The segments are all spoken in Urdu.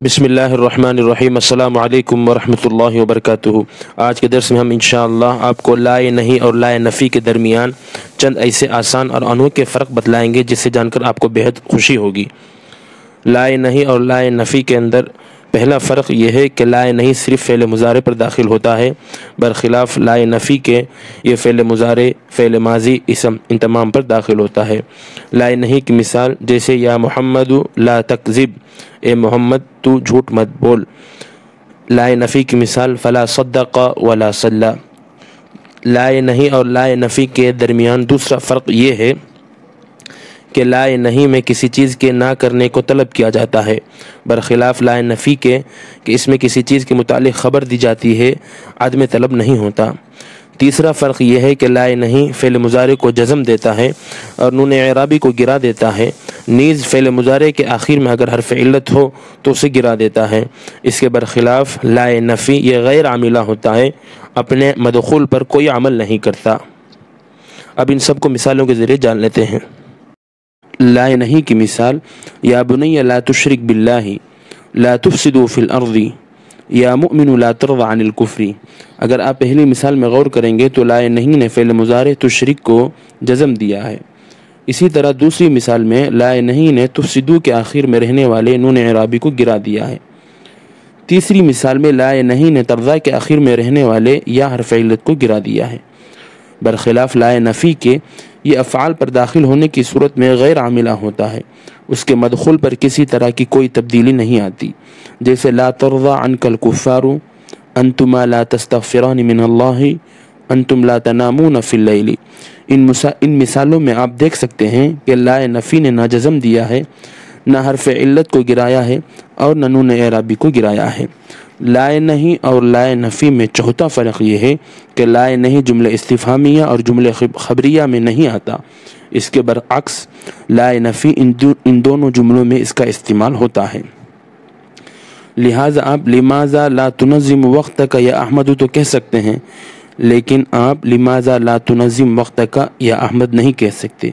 بسم اللہ الرحمن الرحیم۔ السلام علیکم ورحمۃ اللہ وبرکاتہ۔ آج کے درس میں ہم انشاءاللہ آپ کو لائے نہیں اور لائے نفی کے درمیان چند ایسے آسان اور انوکھے فرق بتلائیں گے جس سے جان کر آپ کو بہت خوشی ہوگی۔ لائے نہیں اور لائے نفی کے اندر پہلا فرق یہ ہے کہ لائے نہیں صرف فعل مضارع پر داخل ہوتا ہے، برخلاف لائے نفی کے یہ فعل مضارع، فعل ماضی، اسم ان تمام پر داخل ہوتا ہے۔ لائے نہیں کی مثال جیسے یا محمد لا تکذب، اے محمد تو جھوٹ مت بول۔ لائے نفی کی مثال فلا صدق ولا صلی۔ لائے نہیں اور لائے نفی کے درمیان دوسرا فرق یہ ہے کہ لائے نہیں میں کسی چیز کے نہ کرنے کو طلب کیا جاتا ہے، برخلاف لائے نفی کے کہ اس میں کسی چیز کے متعلق خبر دی جاتی ہے، عدم طلب نہیں ہوتا۔ تیسرا فرق یہ ہے کہ لائے نہیں فعل مضارع کو جزم دیتا ہے اور نون اعرابی کو گرا دیتا ہے، نیز فعل مضارع کے آخر میں اگر حرف علت ہو تو اسے گرا دیتا ہے۔ اس کے برخلاف لائے نفی یہ غیر عاملہ ہوتا ہے، اپنے مدخول پر کوئی عمل نہیں کرتا۔ اب ان سب کو مثالوں کے ذریعے جان لیتے ہیں۔ لائے نہیں کی مثال یا بنی لا تشرک باللہ لا تفسدوا فی الارض یا مؤمن لا ترضى عن الکفر۔ اگر آپ پہلی مثال میں غور کریں گے تو لائے نہیں نے فعل مضارع تشرک کو جزم دیا ہے، اسی طرح دوسری مثال میں لائے نہیں نے تفسدوا کے آخر میں رہنے والے نون اعرابی کو گرا دیا ہے، تیسری مثال میں لائے نہیں نے ترضى کے آخر میں رہنے والے یا حرف علت کو گرا دیا ہے۔ برخلاف لائے نفی کے یہ افعال پر داخل ہونے کی صورت میں غیر عاملہ ہوتا ہے، اس کے مدخول پر کسی طرح کی کوئی تبدیلی نہیں آتی، جیسے لا ترضى عنك الكفار انتما لا تستغفران من اللہ انتم لا تنامون فی اللیل۔ ان مثالوں میں آپ دیکھ سکتے ہیں کہ لائے نفی نے نہ جزم دیا ہے، نہ حرف علت کو گرایا ہے اور نہ نون اعرابی کو گرایا ہے۔ لائے نہیں اور لائے نفی میں چوتھا فرق یہ ہے کہ لائے نہیں جملہ استفہامیہ اور جملہ خبریہ میں نہیں آتا، اس کے برعکس لائے نفی ان دونوں جملوں میں اس کا استعمال ہوتا ہے۔ لہٰذا آپ لماذا لا تنظم وقتک یا احمد تو کہہ سکتے ہیں، لیکن آپ لماذا لا تنظم وقتک یا احمد نہیں کہہ سکتے۔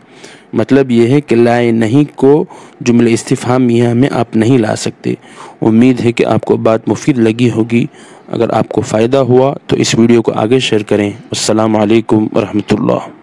مطلب یہ ہے کہ لائے نہیں کو جملہ استفہامیہ میں آپ نہیں لا سکتے۔ امید ہے کہ آپ کو بات مفید لگی ہوگی۔ اگر آپ کو فائدہ ہوا تو اس ویڈیو کو آگے شیئر کریں۔ السلام علیکم ورحمۃ اللہ۔